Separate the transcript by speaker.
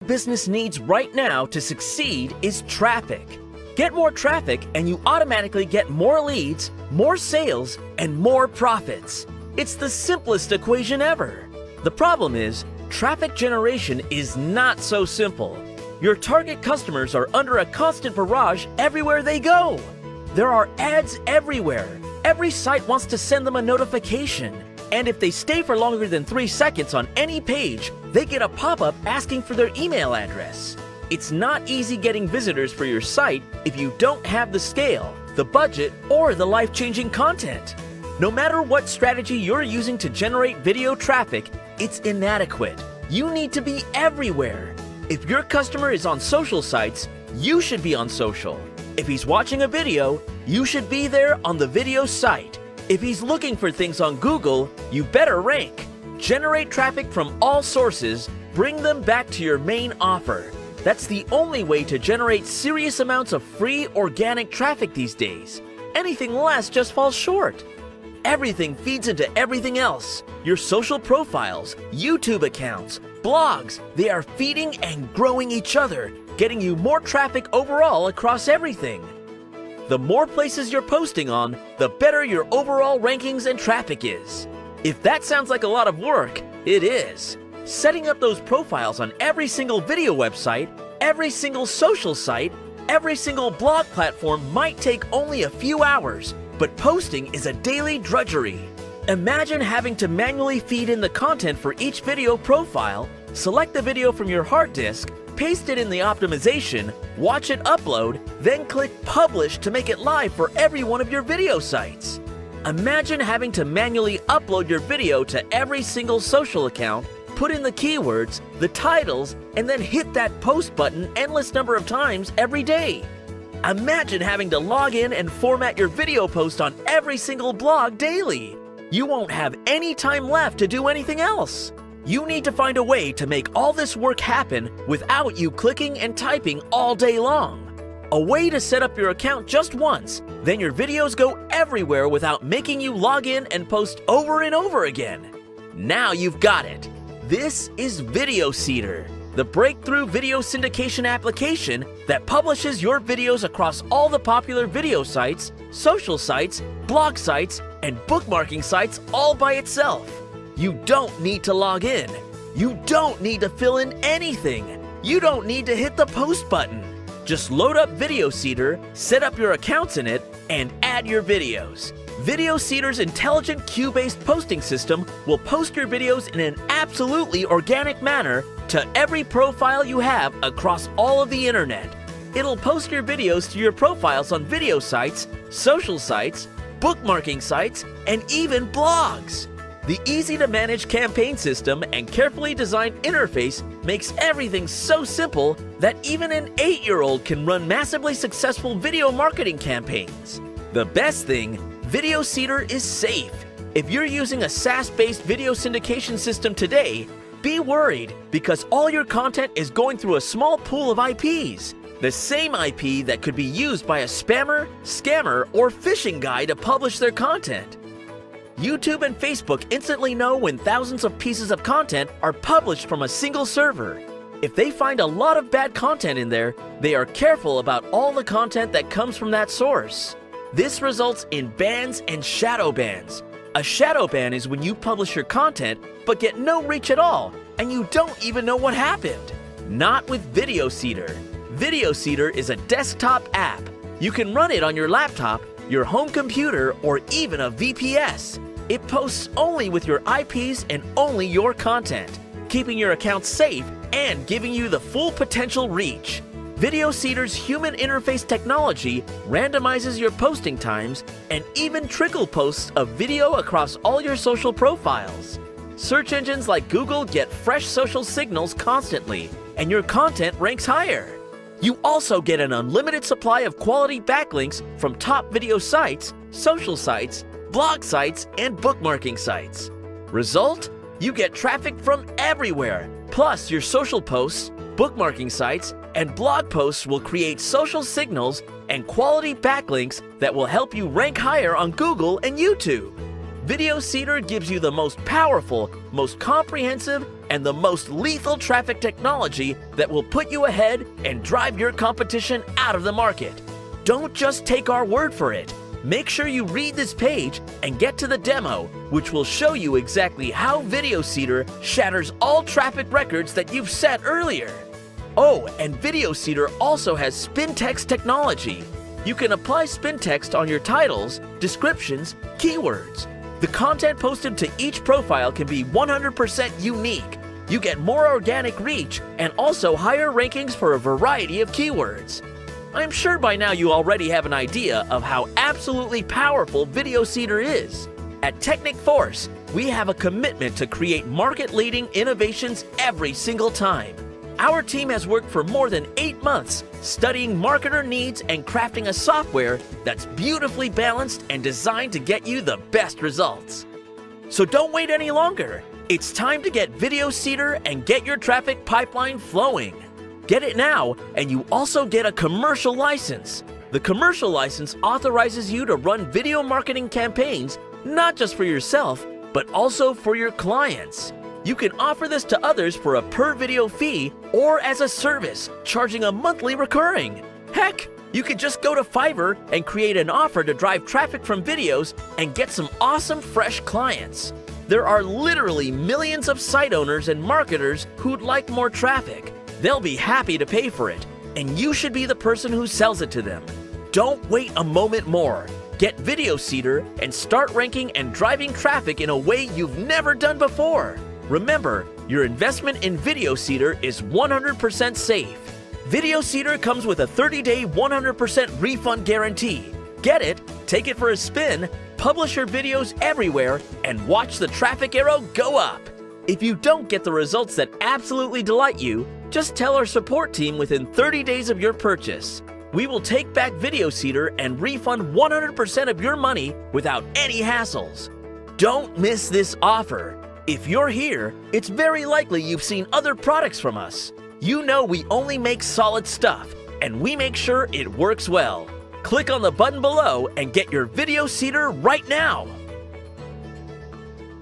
Speaker 1: Business needs right now to succeed is traffic. Get more traffic and you automatically get more leads, more sales, and more profits. It's the simplest equation ever. The problem is, traffic generation is not so simple. Your target customers are under a constant barrage everywhere they go. There are ads everywhere. Every site wants to send them a notification. And if they stay for longer than 3 seconds on any page, they get a pop-up asking for their email address. It's not easy getting visitors for your site if you don't have the scale, the budget, or the life-changing content. No matter what strategy you're using to generate video traffic, it's inadequate. You need to be everywhere. If your customer is on social sites, you should be on social. If he's watching a video, you should be there on the video site. If he's looking for things on Google, you better rank. Generate traffic from all sources, bring them back to your main offer. That's the only way to generate serious amounts of free organic traffic these days. Anything less just falls short. Everything feeds into everything else. Your social profiles, YouTube accounts, blogs, they are feeding and growing each other, getting you more traffic overall across everything. The more places you're posting on, the better your overall rankings and traffic is. If that sounds like a lot of work, it is. Setting up those profiles on every single video website, every single social site, every single blog platform might take only a few hours, but posting is a daily drudgery. Imagine having to manually feed in the content for each video profile, select the video from your hard disk, paste it in the optimization, watch it upload, then click publish to make it live for every one of your video sites. Imagine having to manually upload your video to every single social account, put in the keywords, the titles, and then hit that post button endless number of times every day. Imagine having to log in and format your video post on every single blog daily. You won't have any time left to do anything else. You need to find a way to make all this work happen without you clicking and typing all day long. A way to set up your account just once, then your videos go everywhere without making you log in and post over and over again. Now you've got it. This is Videoseeder, the breakthrough video syndication application that publishes your videos across all the popular video sites, social sites, blog sites, and bookmarking sites all by itself. You don't need to log in. You don't need to fill in anything. You don't need to hit the post button. Just load up Videoseeder, set up your accounts in it, and add your videos. Videoseeder's intelligent queue-based posting system will post your videos in an absolutely organic manner to every profile you have across all of the internet. It'll post your videos to your profiles on video sites, social sites, bookmarking sites, and even blogs. The easy-to-manage campaign system and carefully designed interface makes everything so simple that even an 8-year-old can run massively successful video marketing campaigns. The best thing, Videoseeder is safe. If you're using a SaaS-based video syndication system today, be worried because all your content is going through a small pool of IPs. The same IP that could be used by a spammer, scammer, or phishing guy to publish their content. YouTube and Facebook instantly know when thousands of pieces of content are published from a single server. If they find a lot of bad content in there, they are careful about all the content that comes from that source. This results in bans and shadow bans. A shadow ban is when you publish your content but get no reach at all and you don't even know what happened. Not with Videoseeder. Videoseeder is a desktop app. You can run it on your laptop, your home computer, or even a VPS. It posts only with your IPs and only your content, keeping your account safe and giving you the full potential reach. Videoseeder's human interface technology randomizes your posting times and even trickle posts of video across all your social profiles. Search engines like Google get fresh social signals constantly, and your content ranks higher. You also get an unlimited supply of quality backlinks from top video sites, social sites, blog sites, and bookmarking sites. Result? You get traffic from everywhere. Plus, your social posts, bookmarking sites, and blog posts will create social signals and quality backlinks that will help you rank higher on Google and YouTube. Videoseeder gives you the most powerful, most comprehensive, and the most lethal traffic technology that will put you ahead and drive your competition out of the market. Don't just take our word for it. Make sure you read this page and get to the demo, which will show you exactly how Videoseeder shatters all traffic records that you've set earlier. Oh, and Videoseeder also has spin text technology. You can apply spin text on your titles, descriptions, keywords. The content posted to each profile can be 100% unique. You get more organic reach and also higher rankings for a variety of keywords. I'm sure by now you already have an idea of how absolutely powerful Videoseeder is. At Technic Force, we have a commitment to create market-leading innovations every single time. Our team has worked for more than 8 months studying marketer needs and crafting a software that's beautifully balanced and designed to get you the best results. So don't wait any longer. It's time to get Videoseeder and get your traffic pipeline flowing. Get it now, and you also get a commercial license. The commercial license authorizes you to run video marketing campaigns, not just for yourself, but also for your clients. You can offer this to others for a per video fee or as a service, charging a monthly recurring. Heck, you could just go to Fiverr and create an offer to drive traffic from videos and get some awesome fresh clients. There are literally millions of site owners and marketers who'd like more traffic. They'll be happy to pay for it, and you should be the person who sells it to them. Don't wait a moment more. Get Videoseeder and start ranking and driving traffic in a way you've never done before. Remember, your investment in Videoseeder is 100% safe. Videoseeder comes with a 30-day 100% refund guarantee. Get it, take it for a spin, publish your videos everywhere, and watch the traffic arrow go up. If you don't get the results that absolutely delight you, just tell our support team within 30 days of your purchase. We will take back Videoseeder and refund 100% of your money without any hassles. Don't miss this offer. If you're here, it's very likely you've seen other products from us. You know we only make solid stuff, and we make sure it works well. Click on the button below and get your Videoseeder right now.